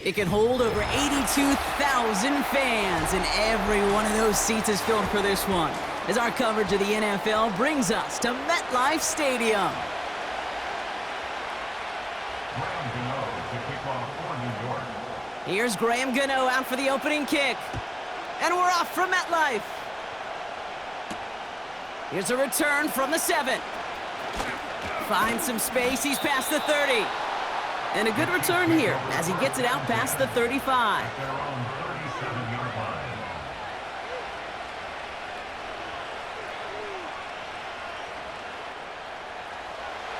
It can hold over 82,000 fans, and every one of those seats is filled for this one, as our coverage of the NFL brings us to MetLife Stadium. Here's Graham Gano out for the opening kick. And we're off from MetLife. Here's a return from the 7. Finds some space, he's past the 30. And a good return here as he gets it out past the 35.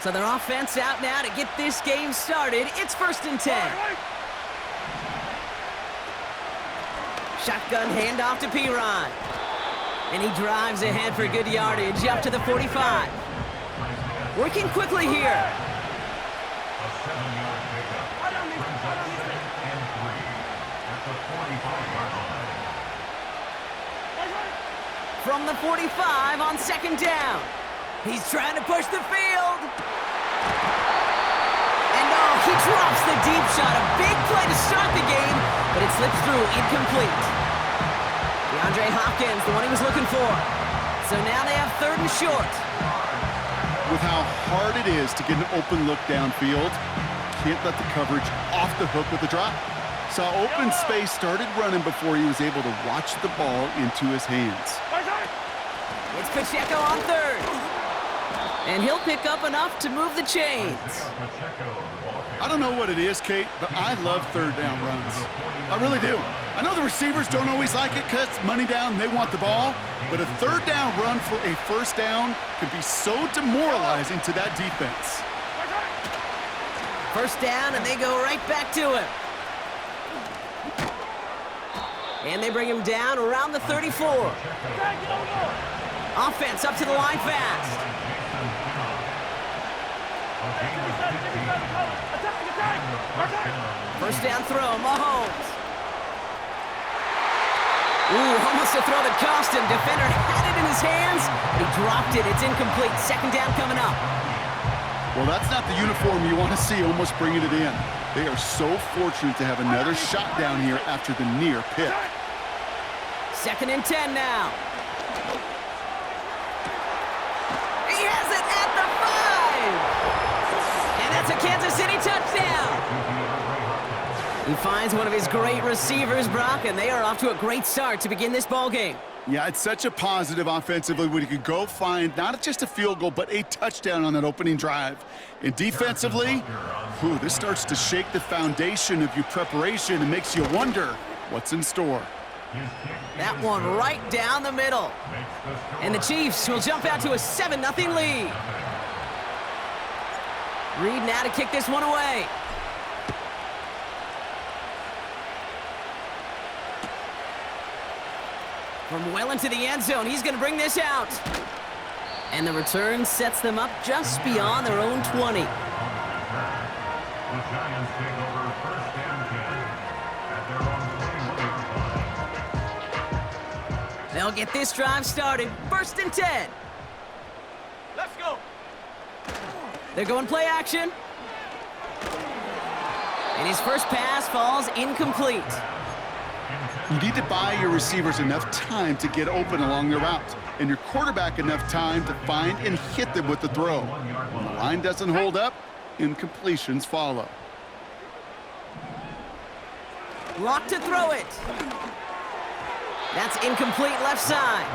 So their offense out now to get this game started. It's 1st and 10. Shotgun handoff to Piron. And he drives ahead for good yardage up to the 45. Working quickly here. From the 45 on 2nd down. He's trying to push the field. And oh, he drops the deep shot. A big play to start the game, but it slips through incomplete. DeAndre Hopkins, the one he was looking for. So now they have 3rd and short. With how hard it is to get an open look downfield, can't let the coverage off the hook with the drop. Saw open space, started running before he was able to watch the ball into his hands. It's Pacheco on 3rd. And he'll pick up enough to move the chains. I don't know what it is, Kate, but I love 3rd down runs. I really do. I know the receivers don't always like it because money down, they want the ball. But a 3rd down run for a 1st down can be so demoralizing to that defense. 1st down, and they go right back to him. And they bring him down around the 34. Offense up to the line fast. First down throw, Mahomes. Ooh, almost a throw that cost him. Defender had it in his hands, but he dropped it. It's incomplete. 2nd down coming up. Well, that's not the uniform you want to see almost bringing it in. They are so fortunate to have another shot down here after the near pick. 2nd and 10 now. He has it at the 5. And that's a Kansas City touchdown. He finds one of his great receivers, Brock, and they are off to a great start to begin this ball game. Yeah, it's such a positive offensively when you can go find not just a field goal, but a touchdown on that opening drive. And defensively, this starts to shake the foundation of your preparation and makes you wonder what's in store. That one right down the middle. And the Chiefs will jump out to a 7-0 lead. Reed now to kick this one away. From well into the end zone, he's going to bring this out. And the return sets them up just beyond their own 20. The Giants take over 1st and 10 at their own 21. They'll get this drive started. 1st and 10. Let's go. They're going play action. And his first pass falls incomplete. You need to buy your receivers enough time to get open along their route, and your quarterback enough time to find and hit them with the throw. When the line doesn't hold up, incompletions follow. Lock to throw it. That's incomplete left side.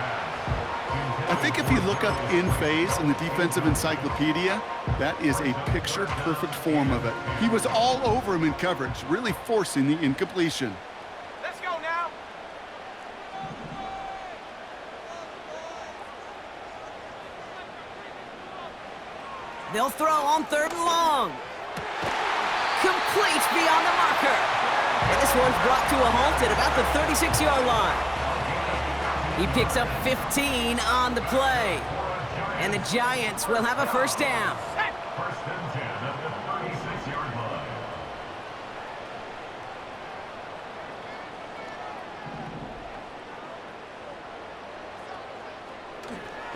I think if you look up in phase in the defensive encyclopedia, that is a picture-perfect form of it. He was all over him in coverage, really forcing the incompletion. Let's go now. They'll throw on 3rd and long. Complete beyond the marker. And this one's brought to a halt at about the 36-yard line. He picks up 15 on the play. And the Giants will have a 1st down. 1st and 10 at the 36-yard line.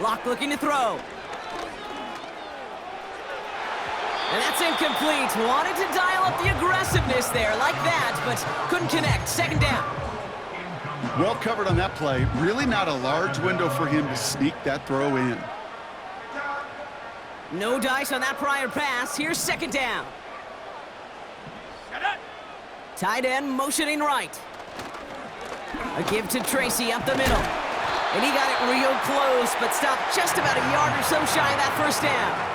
Locke looking to throw. And that's incomplete. Wanted to dial up the aggressiveness there like that, but couldn't connect. Second down. Well covered on that play. Really not a large window for him to sneak that throw in. No dice on that prior pass. Here's second down. Tight end motioning right. A give to Tracy up the middle. And he got it real close, but stopped just about a yard or so shy of that first down.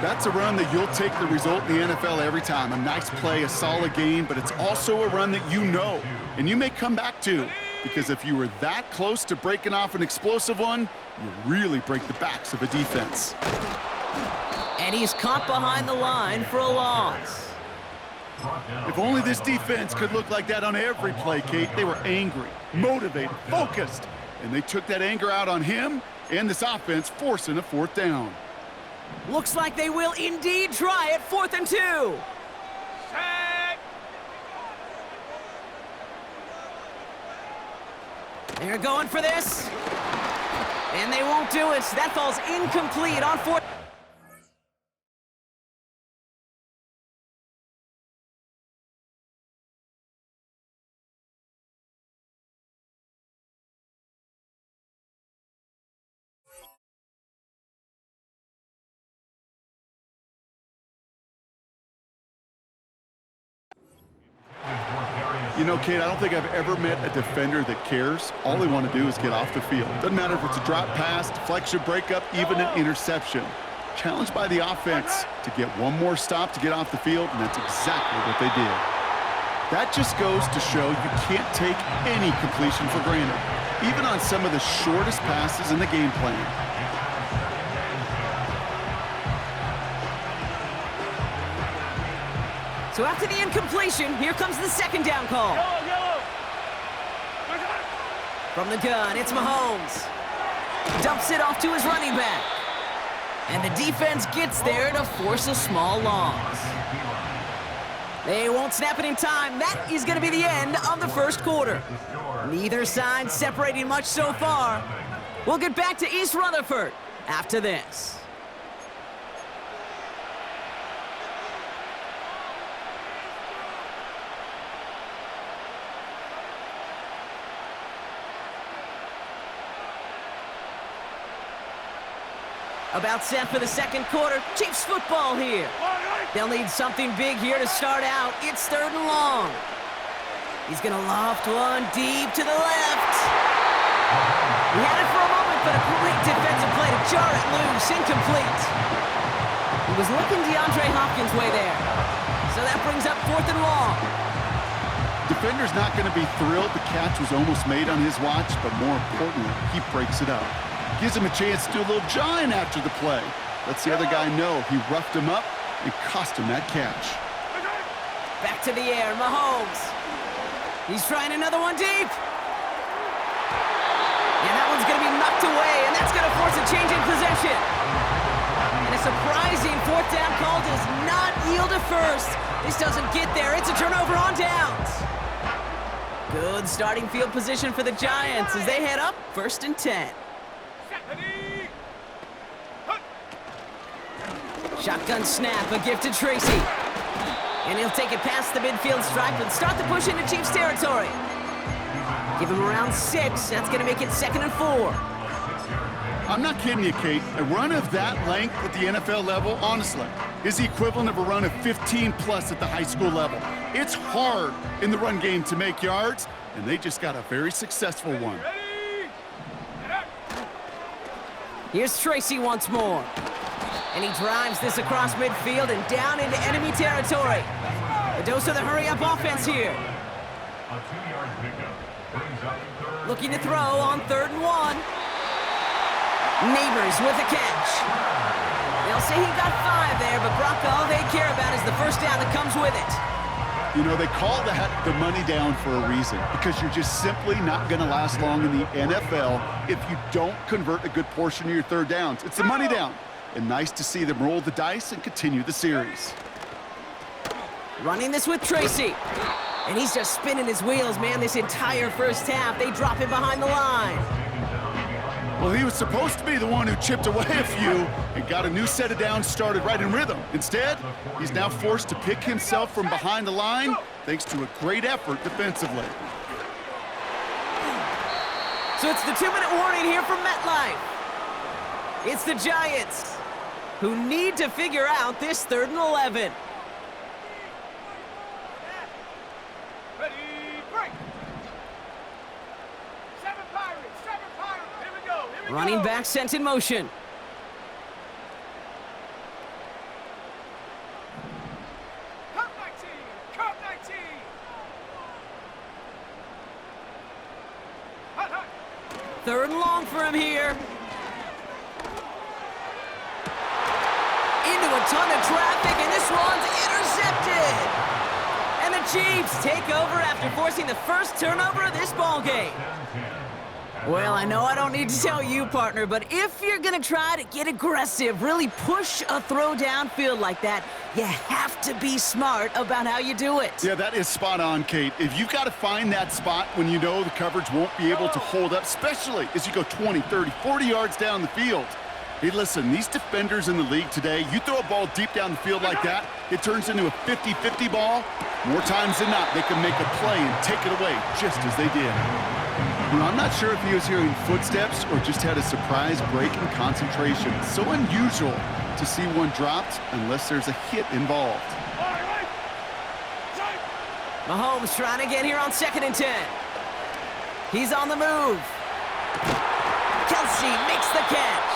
That's a run that you'll take the result in the NFL every time. A nice play, a solid game, but it's also a run that you know, and you may come back to, because if you were that close to breaking off an explosive one, you really break the backs of a defense. And he's caught behind the line for a loss. If only this defense could look like that on every play, Kate. They were angry, motivated, focused, and they took that anger out on him and this offense, forcing a fourth down. Looks like they will indeed try it. 4th and 2. Set. They're going for this. And they won't do it. That falls incomplete on 4th. You know, Kate, I don't think I've ever met a defender that cares. All they want to do is get off the field. Doesn't matter if it's a drop pass, deflection, breakup, even an interception. Challenged by the offense to get one more stop to get off the field, and that's exactly what they did. That just goes to show you can't take any completion for granted, even on some of the shortest passes in the game plan. So after the incompletion, here comes the second down call. From the gun, it's Mahomes. Dumps it off to his running back. And the defense gets there to force a small loss. They won't snap it in time. That is going to be the end of the first quarter. Neither side separating much so far. We'll get back to East Rutherford after this. About set for the second quarter. Chiefs football here. They'll need something big here to start out. It's 3rd and long. He's going to loft one deep to the left. He had it for a moment, but a great defensive play to jar it loose. Incomplete. He was looking DeAndre Hopkins' way there. So that brings up 4th and long. Defender's not going to be thrilled the catch was almost made on his watch, but more importantly, he breaks it up. Gives him a chance to do a little jawing after the play. Lets the other guy know he roughed him up and cost him that catch. Back to the air, Mahomes. He's trying another one deep. And that one's going to be knocked away, and that's going to force a change in possession. And a surprising 4th down call does not yield a first. This doesn't get there. It's a turnover on downs. Good starting field position for the Giants as they head up 1st and 10. Shotgun snap, a gift to Tracy. And he'll take it past the midfield stripe and start the push into Chiefs territory. Give him around 6. That's going to make it 2nd and 4. I'm not kidding you, Kate. A run of that length at the NFL level, honestly, is the equivalent of a run of 15+ at the high school level. It's hard in the run game to make yards, and they just got a very successful one. Here's Tracy once more. And he drives this across midfield and down into enemy territory. A dose of the hurry-up offense here. Looking to throw on 3rd and 1. Neighbors with a catch. They'll say he got 5 there, but Brock, all they care about is the first down that comes with it. You know, they call that the money down for a reason, because you're just simply not going to last long in the NFL if you don't convert a good portion of your 3rd downs. It's the money down. And nice to see them roll the dice and continue the series. Running this with Tracy. And he's just spinning his wheels, man, this entire first half. They drop him behind the line. Well, he was supposed to be the one who chipped away a few and got a new set of downs started right in rhythm. Instead, he's now forced to pick himself from behind the line thanks to a great effort defensively. So it's the 2-minute warning here from MetLife. It's the Giants who need to figure out this 3rd and 11. Ready, break. 7 Pirates, 7 Pirates. Here we go, here we go. Running back sent in motion. Cup 19, Cup 19. Hot, hot. 3rd and long for him here. Into a ton of traffic, and this one's intercepted. And the Chiefs take over after forcing the first turnover of this ball game. Well, I know I don't need to tell you, partner, but if you're going to try to get aggressive, really push a throw downfield like that, you have to be smart about how you do it. Yeah, that is spot on, Kate. If you've got to find that spot when you know the coverage won't be able to hold up, especially as you go 20, 30, 40 yards down the field. Hey, listen, these defenders in the league today, you throw a ball deep down the field like that, it turns into a 50-50 ball. More times than not, they can make a play and take it away just as they did. You know, I'm not sure if he was hearing footsteps or just had a surprise break in concentration. It's so unusual to see one dropped unless there's a hit involved. All right. Mahomes trying to get here on 2nd and 10. He's on the move. Kelsey makes the catch.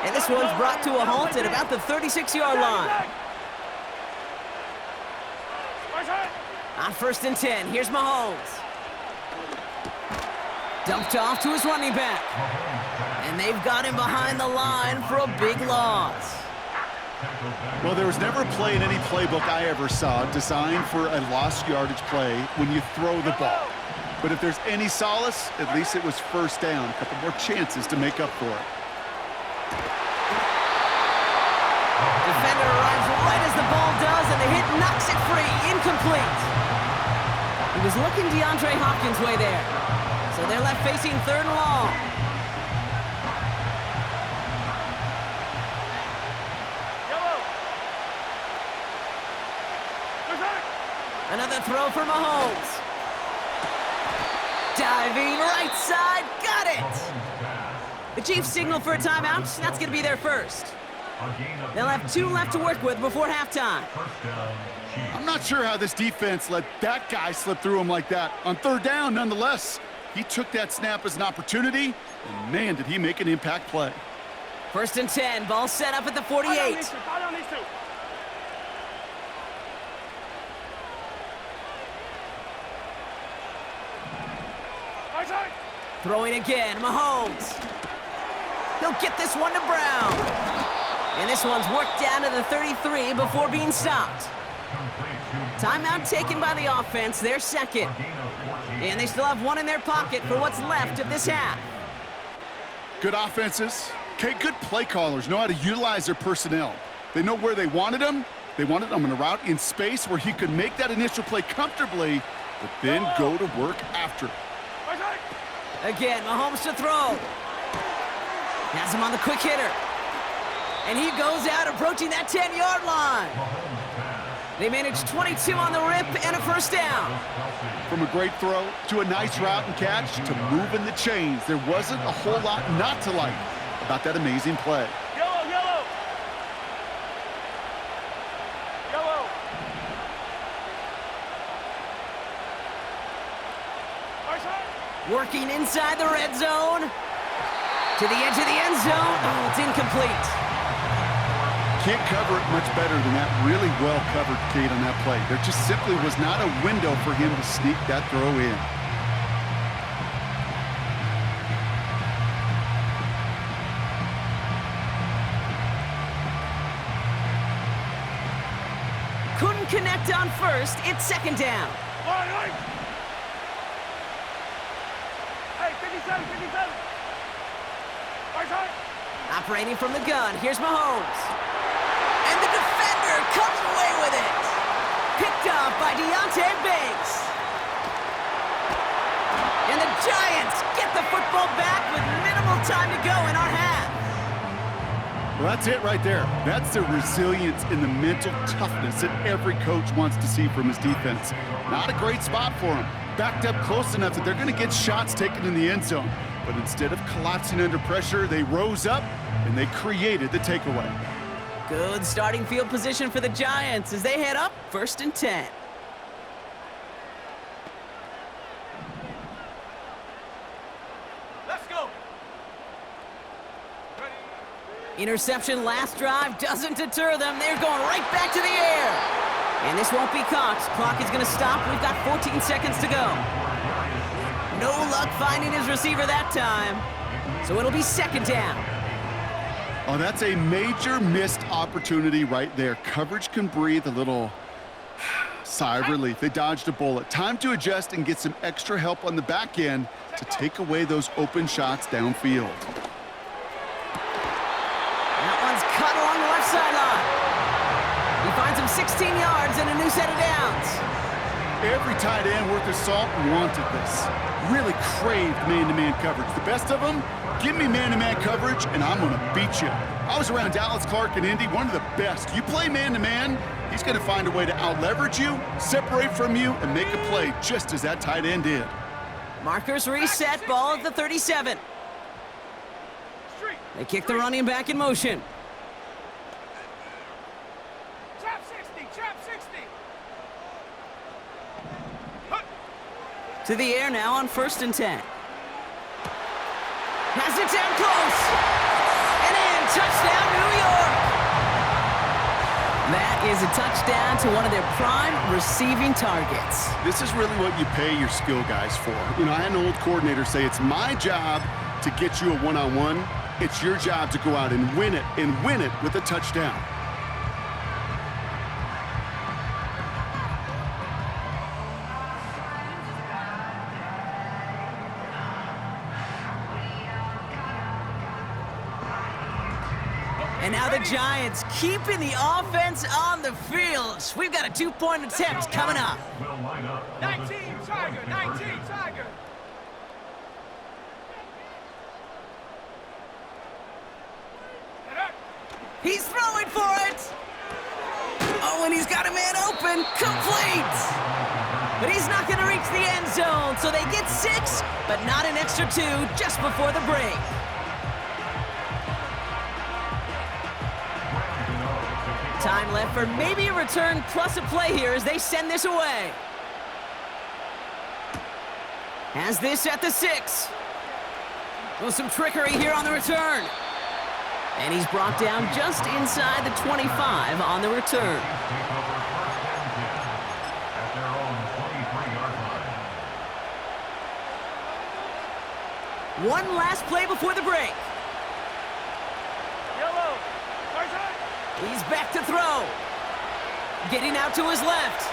And this one's brought to a halt at about the 36-yard line. On 1st and 10, here's Mahomes. Dumped off to his running back. And they've got him behind the line for a big loss. Well, there was never a play in any playbook I ever saw designed for a lost yardage play when you throw the ball. But if there's any solace, at least it was 1st down. A couple more chances to make up for it. Defender arrives right as the ball does, and the hit knocks it free. Incomplete. He was looking DeAndre Hopkins' way there. So they're left facing 3rd and long. Yellow. Another throw for Mahomes. Diving right side, got it. The Chiefs signal for a timeout. That's going to be their first. They'll have 2 left to work with before halftime. I'm not sure how this defense let that guy slip through him like that. On 3rd down, nonetheless, he took that snap as an opportunity, and man, did he make an impact play. 1st and 10, ball set up at the 48. Throwing again, Mahomes. He'll get this one to Brown. And this one's worked down to the 33 before being stopped. Timeout taken by the offense, their 2nd. And they still have 1 in their pocket for what's left of this half. Good offenses. Okay, good play callers know how to utilize their personnel. They know where they wanted them. They wanted them in a route in space where he could make that initial play comfortably, but then go to work after. Again, Mahomes to throw. Has him on the quick hitter. And he goes out approaching that 10-yard line. They managed 22 on the rip and a 1st down. From a great throw to a nice route and catch to moving the chains, there wasn't a whole lot not to like about that amazing play. Yellow, yellow. Yellow. Working inside the red zone. To the edge of the end zone. Oh, it's incomplete. Can't cover it much better than that. Really well covered, Kate, on that play. There just simply was not a window for him to sneak that throw in. Couldn't connect on 1st. It's 2nd down. Hey, 57, 57. Operating from the gun, here's Mahomes. And the defender comes away with it. Picked off by Deontay Banks. And the Giants get the football back with minimal time to go in our half. Well, that's it right there. That's the resilience and the mental toughness that every coach wants to see from his defense. Not a great spot for him. Backed up close enough that they're going to get shots taken in the end zone. But instead of collapsing under pressure, they rose up and they created the takeaway. Good starting field position for the Giants as they head up 1st and 10. Let's go. Ready. Interception last drive doesn't deter them. They're going right back to the air. And this won't be Cox. Clock is going to stop. We've got 14 seconds to go. No luck finding his receiver that time. So it'll be 2nd down. Oh, that's a major missed opportunity right there. Coverage can breathe a little sigh of relief. They dodged a bullet. Time to adjust and get some extra help on the back end to take away those open shots downfield. That one's cut along the left sideline. He finds him 16 yards and a new set of downs. Every tight end worth his salt wanted this. Really craved man-to-man coverage. The best of them, give me man-to-man coverage and I'm gonna beat you. I was around Dallas Clark and Indy, one of the best. You play man-to-man, he's gonna find a way to out-leverage you, separate from you, and make a play just as that tight end did. Markers reset, ball at the 37. Street. They kick the running back in motion. Trap 60. Trap 60. To the air now on 1st and 10. Has it down close. And in, touchdown, New York. That is a touchdown to one of their prime receiving targets. This is really what you pay your skill guys for. You know, I had an old coordinator say it's my job to get you a one-on-one. It's your job to go out and win it with a touchdown. And now the Giants keeping the offense on the field. We've got a 2-point attempt coming up. Will line up. 19 Tiger. 19 Tiger. Get up. He's throwing for it. Oh, and he's got a man open. Complete. But he's not going to reach the end zone, so they get 6, but not an extra 2 just before the break. Time left for maybe a return plus a play here as they send this away. Has this at the 6. Well, some trickery here on the return. And he's brought down just inside the 25 on the return. Take over 1st and 10 at their own 23-yard line. One last play before the break. Yellow. Tarzan. He's back to throw. Getting out to his left.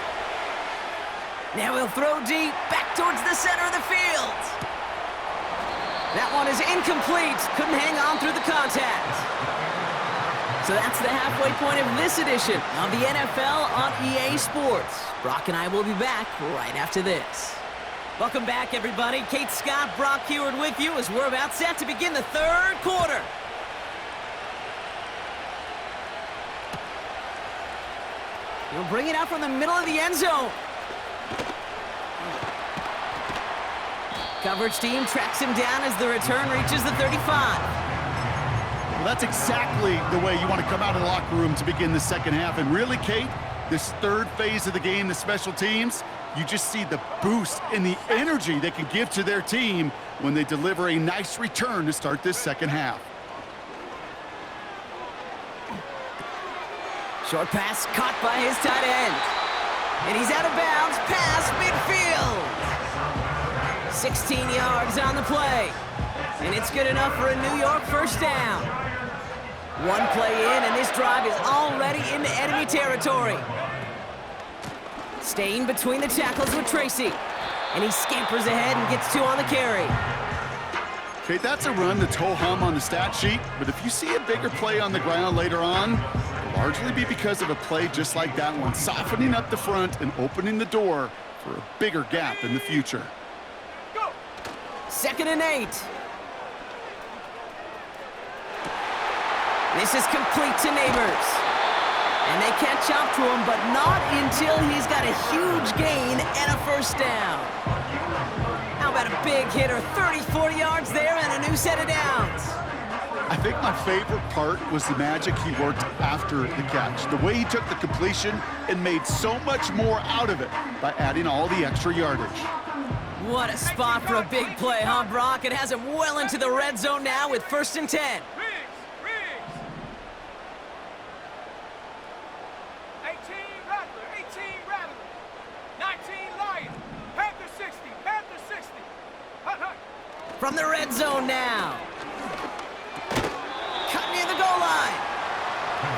Now he'll throw deep, back towards the center of the field. That one is incomplete. Couldn't hang on through the contact. So that's the halfway point of this edition of the NFL on EA Sports. Brock and I will be back right after this. Welcome back, everybody. Kate Scott, Brock Heward with you as we're about set to begin the 3rd quarter. He'll bring it out from the middle of the end zone. Coverage team tracks him down as the return reaches the 35. Well, that's exactly the way you want to come out of the locker room to begin the second half. And really, Kate, this 3rd phase of the game, the special teams, you just see the boost and the energy they can give to their team when they deliver a nice return to start this second half. Short pass caught by his tight end. And he's out of bounds past midfield. 16 yards on the play. And it's good enough for a New York 1st down. One play in, and this drive is already into enemy territory. Staying between the tackles with Tracy. And he scampers ahead and gets 2 on the carry. Okay, that's a run that's ho-hum on the stat sheet, but if you see a bigger play on the ground later on, it'll largely be because of a play just like that one, softening up the front and opening the door for a bigger gap in the future. Go. 2nd and 8. This is complete to Neighbors. And they catch up to him, but not until he's got a huge gain and a first down. How about a big hitter, 34 yards there and a new set of downs. I think my favorite part was the magic he worked after the catch. The way he took the completion and made so much more out of it by adding all the extra yardage. What a spot for a big play, huh, Brock? It has him well into the red zone now with 1st and 10. Riggs! 18 Rattler, 18 Rattler. 19 Lion. Panther 60, Panther 60. Hut, hut. From the red zone now. Cut near the goal line.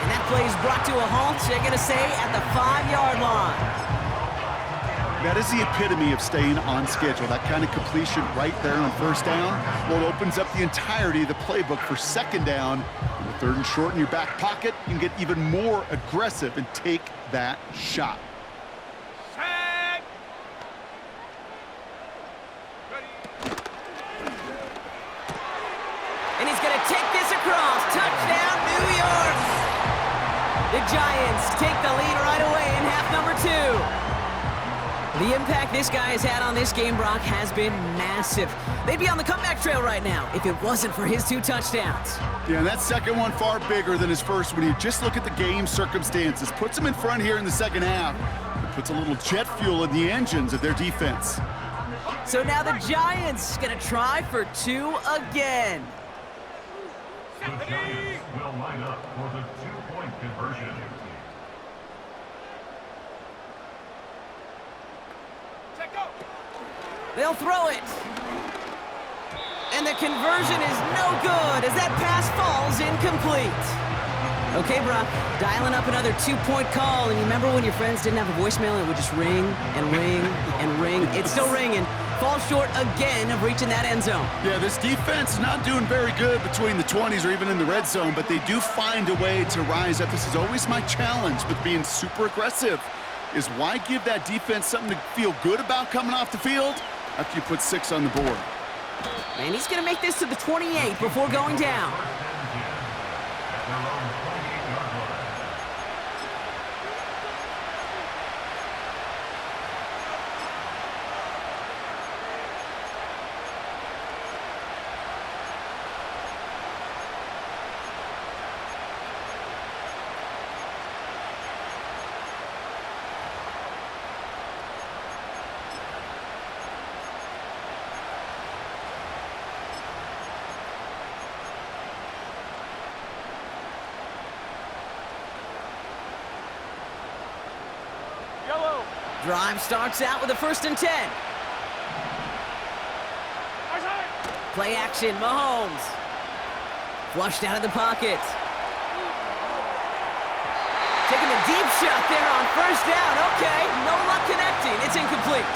And that play is brought to a halt, they're going to say, at the 5-yard line. That is the epitome of staying on schedule. That kind of completion right there on first down, well, it opens up the entirety of the playbook for second down. With 3rd and short in your back pocket, you can get even more aggressive and take that shot. Set. Ready. And he's going to take this across. Touchdown, New York! The Giants take the lead right away in half number 2. The impact this guy has had on this game, Brock, has been massive. They'd be on the comeback trail right now if it wasn't for his 2 touchdowns. Yeah, and that second one far bigger than his first when you just look at the game circumstances. Puts him in front here in the second half. It puts a little jet fuel in the engines of their defense. So now the Giants going to try for 2 again. The Giants will line up for the 2-point conversion. They'll throw it. And the conversion is no good as that pass falls incomplete. Okay, Brock, dialing up another 2-point call. And you remember when your friends didn't have a voicemail and it would just ring and ring and ring? It's still ringing. Falls short again of reaching that end zone. Yeah, this defense is not doing very good between the 20s or even in the red zone, but they do find a way to rise up. This is always my challenge with being super aggressive, is why give that defense something to feel good about coming off the field after you put 6 on the board? And he's going to make this to the 28 before going down. Drive starts out with a 1st and 10. Play action, Mahomes. Flushed out of the pocket. Taking a deep shot there on 1st down. Okay, no luck connecting. It's incomplete.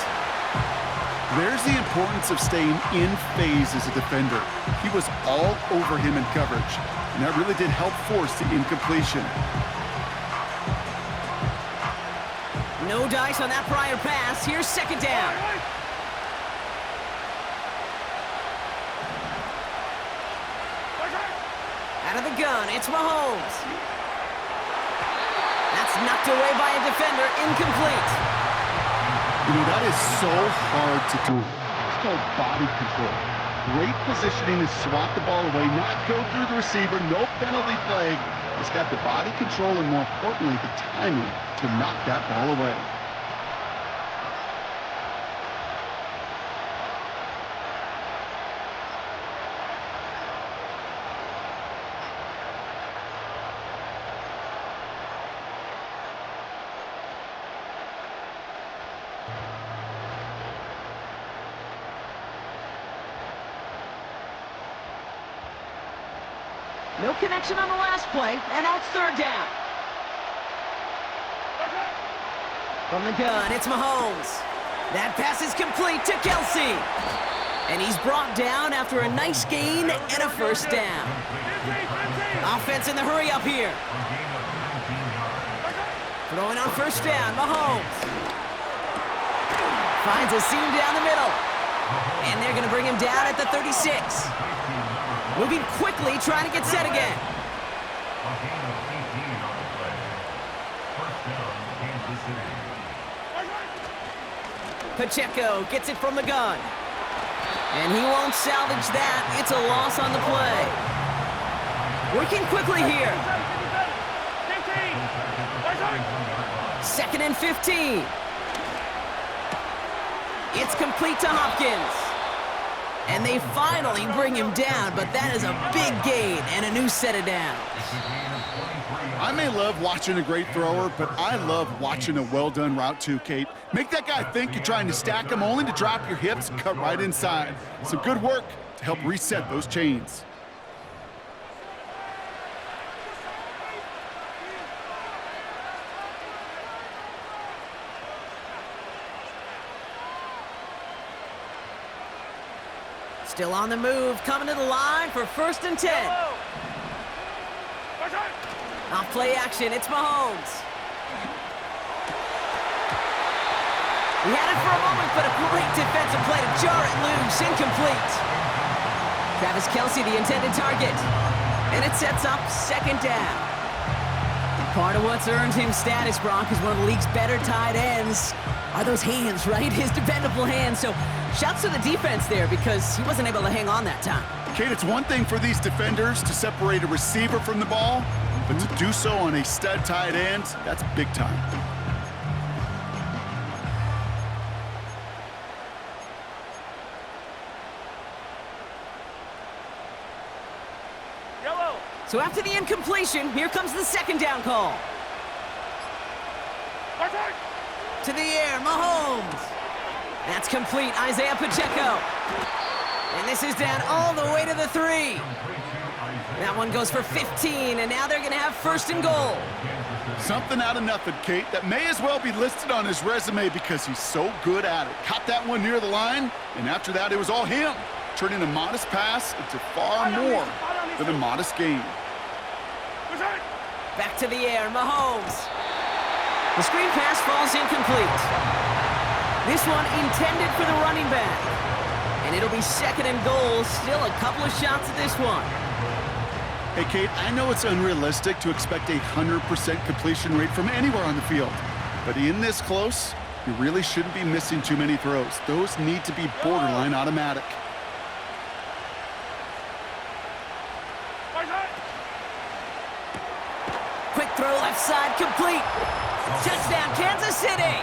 There's the importance of staying in phase as a defender. He was all over him in coverage, and that really did help force the incompletion. No dice on that prior pass. Here's 2nd down. Out of the gun, it's Mahomes. That's knocked away by a defender, incomplete. You know, that is so hard to do. It's called body control. Great positioning to swat the ball away, not go through the receiver, no penalty flag. He's got the body control and, more importantly, the timing to knock that ball away. No connection on the last play, and now it's 3rd down. From the gun, it's Mahomes. That pass is complete to Kelsey. And he's brought down after a nice gain and a 1st down. Offense in the hurry up here. Throwing on 1st down, Mahomes. Finds a seam down the middle. And they're going to bring him down at the 36. Moving quickly, trying to get set again. Pacheco gets it from the gun. And he won't salvage that. It's a loss on the play. Working quickly here. 2nd and 15. It's complete to Hopkins. And they finally bring him down, but that is a big gain and a new set of downs. I may love watching a great thrower, but I love watching a well-done route too, Kate. Make that guy think you're trying to stack him only to drop your hips and cut right inside. Some good work to help reset those chains. Still on the move, coming to the line for 1st and 10. Off play action, it's Mahomes. He had it for a moment, but a great defensive play to jar it loose, incomplete. Travis Kelce, the intended target. And it sets up 2nd down. Part of what's earned him status, Brock, is one of the league's better tight ends. Are those hands, right? His dependable hands. So shouts to the defense there because he wasn't able to hang on that time. Kate, it's one thing for these defenders to separate a receiver from the ball, but to do so on a stud tight end, that's big time. So after the incompletion, here comes the 2nd down call. To the air, Mahomes. That's complete, Isaiah Pacheco. And this is down all the way to the 3. That one goes for 15, and now they're going to have 1st and goal. Something out of nothing, Kate, that may as well be listed on his resume because he's so good at it. Caught that one near the line, and after that, it was all him, turning a modest pass into far more than a modest gain. Back to the air, Mahomes. The screen pass falls incomplete. This one intended for the running back. And it'll be 2nd and goal. Still a couple of shots at this one. Hey, Kate, I know it's unrealistic to expect a 100% completion rate from anywhere on the field. But in this close, you really shouldn't be missing too many throws. Those need to be borderline automatic. Quick throw left side, complete. Touchdown, Kansas City.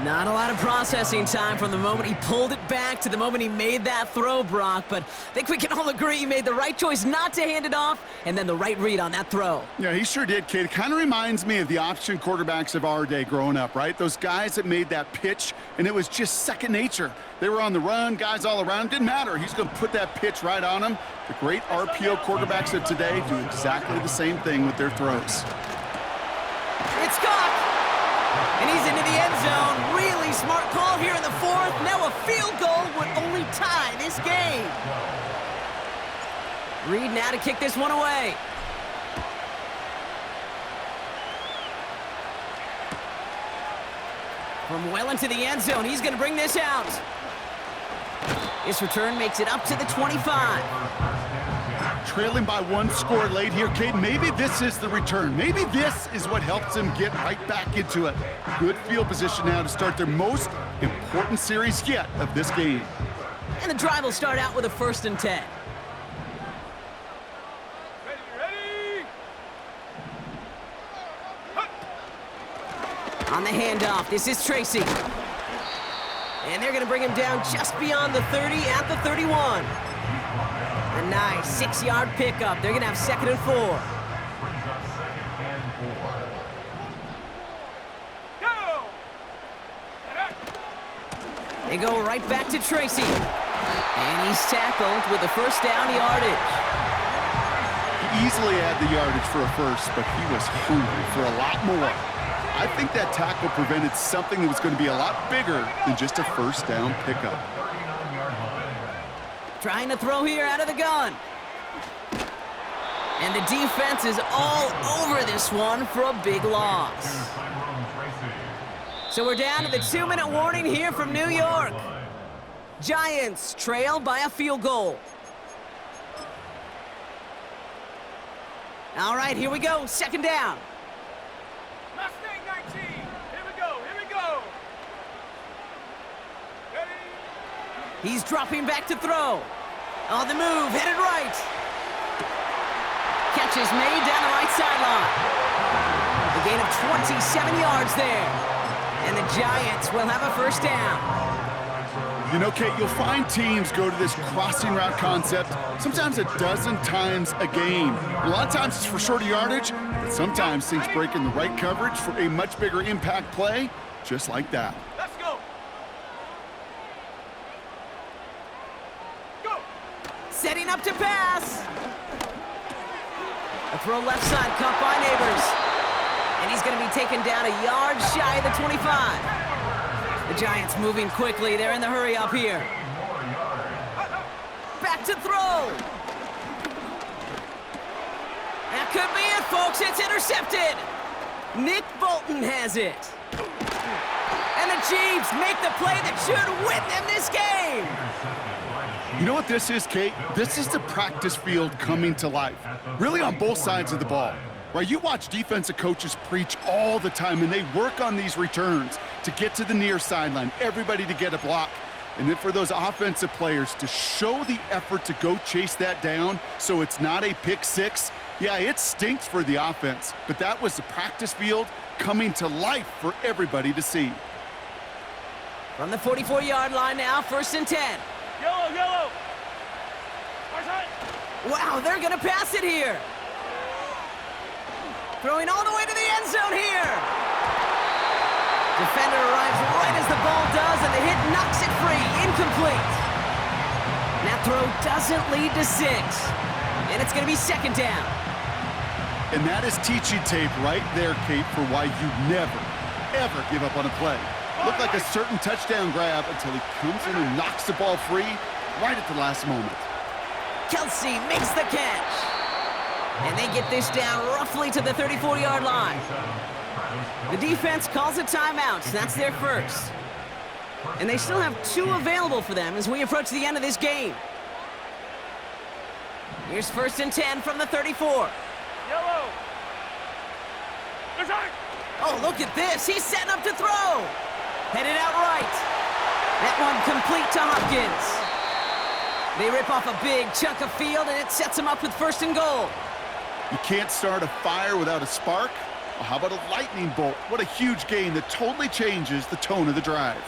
Not a lot of processing time from the moment he pulled it back to the moment he made that throw, Brock, but I think we can all agree he made the right choice not to hand it off, and then the right read on that throw. Yeah, he sure did, Kate. It kind of reminds me of the option quarterbacks of our day growing up, right? Those guys that made that pitch, and it was just second nature. They were on the run, guys all around. Didn't matter. He's going to put that pitch right on them. The great RPO quarterbacks of today do exactly the same thing with their throws. It's caught! And he's into the end zone. Really smart call here in the 4th. Now a field goal would only tie this game. Reed now to kick this one away. From well into the end zone, he's going to bring this out. This return makes it up to the 25. Trailing by 1 score late here, Kate. Maybe this is the return. Maybe this is what helps them get right back into it. Good field position now to start their most important series yet of this game. And the drive will start out with a 1st and 10. Ready? On the handoff, this is Tracy. And they're going to bring him down just beyond the 30 at the 31. A nice 6-yard pickup. They're going to have 2nd and 4. They go right back to Tracy. And he's tackled with the 1st down yardage. He easily had the yardage for a first, but he was hungry for a lot more. I think that tackle prevented something that was going to be a lot bigger than just a 1st down pickup. Trying to throw here out of the gun. And the defense is all over this one for a big loss. So we're down to the 2-minute warning here from New York. Giants trail by a field goal. All right, here we go. 2nd down. Mustang 19. Here we go. He's dropping back to throw. On the move, headed right. Catch is made down the right sideline. A gain of 27 yards there. And the Giants will have a first down. You know, Kate, you'll find teams go to this crossing route concept sometimes a dozen times a game. A lot of times it's for shorter yardage, but sometimes things break in the right coverage for a much bigger impact play, just like that. Let's go. Go. Setting up to pass. A throw left side, caught by Neighbors. And he's going to be taken down a yard shy of the 25. The Giants moving quickly. They're in the hurry up here. Back to throw. That could be it, folks. It's intercepted. Nick Bolton has it. And the Chiefs make the play that should win them this game. You know what this is, Kate? This is the practice field coming to life, really on both sides of the ball. Right, you watch defensive coaches preach all the time, and they work on these returns to get to the near sideline, everybody to get a block. And then for those offensive players to show the effort to go chase that down so it's not a pick six, yeah, it stinks for the offense, but that was the practice field coming to life for everybody to see. From the 44-yard line now, 1st and 10. Yellow, yellow. Far side. Wow, they're going to pass it here. Throwing all the way to the end zone here. Defender arrives right as the ball does, and the hit knocks it free. Incomplete. That throw doesn't lead to 6. And it's going to be 2nd down. And that is teaching tape right there, Kate, for why you never, ever give up on a play. Looked like a certain touchdown grab until he comes in and knocks the ball free right at the last moment. Kelsey makes the catch. And they get this down roughly to the 34-yard line. The defense calls a timeout, so that's their first. And they still have 2 available for them as we approach the end of this game. Here's 1st and 10 from the 34. Yellow. Far side. Oh, look at this. He's setting up to throw. Headed out right. That one complete to Hopkins. They rip off a big chunk of field, and it sets them up with 1st and goal. You can't start a fire without a spark. Well, how about a lightning bolt? What a huge gain that totally changes the tone of the drive.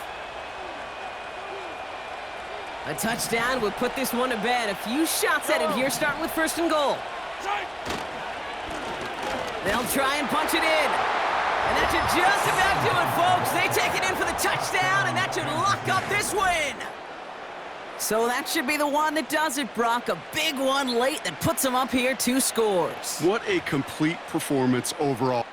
A touchdown would put this one to bed. A few shots at it here, starting with 1st and goal. Side. They'll try and punch it in. And that should just about do it, folks. They take it in for the touchdown, and that should lock up this win. So that should be the one that does it, Brock. A big one late that puts them up here 2 scores. What a complete performance overall.